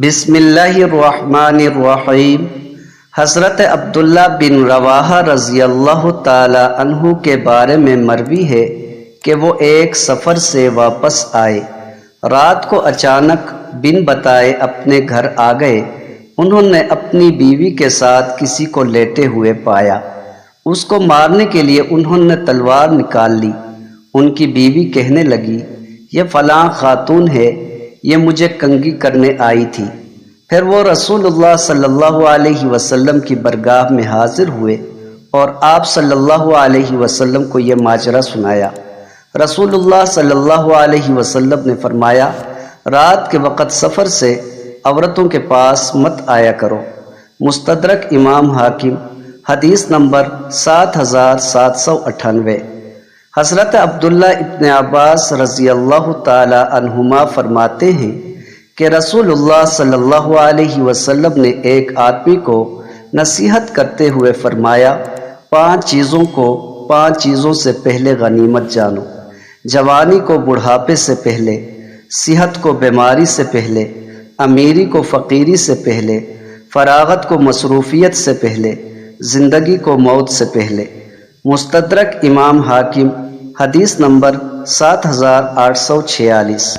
بسم اللہ الرحمن الرحیم۔ حضرت عبداللہ بن رواحہ رضی اللہ تعالی عنہ کے بارے میں مروی ہے کہ وہ ایک سفر سے واپس آئے، رات کو اچانک بن بتائے اپنے گھر آ گئے۔ انہوں نے اپنی بیوی کے ساتھ کسی کو لیٹے ہوئے پایا، اس کو مارنے کے لیے انہوں نے تلوار نکال لی۔ ان کی بیوی کہنے لگی، یہ فلاں خاتون ہے، یہ مجھے کنگھی کرنے آئی تھی۔ پھر وہ رسول اللہ صلی اللہ علیہ وسلم کی برگاہ میں حاضر ہوئے اور آپ صلی اللہ علیہ وسلم کو یہ ماجرا سنایا۔ رسول اللہ صلی اللہ علیہ وسلم نے فرمایا، رات کے وقت سفر سے عورتوں کے پاس مت آیا کرو۔ مستدرک امام حاکم، حدیث نمبر 7798۔ حضرت عبداللہ ابن عباس رضی اللہ تعالی عنہما فرماتے ہیں کہ رسول اللہ صلی اللہ علیہ وسلم نے ایک آدمی کو نصیحت کرتے ہوئے فرمایا، 5 چیزوں کو 5 چیزوں سے پہلے غنیمت جانو، جوانی کو بڑھاپے سے پہلے، صحت کو بیماری سے پہلے، امیری کو فقیری سے پہلے، فراغت کو مصروفیت سے پہلے، زندگی کو موت سے پہلے۔ مستدرک امام حاکم، حدیث نمبر 7846۔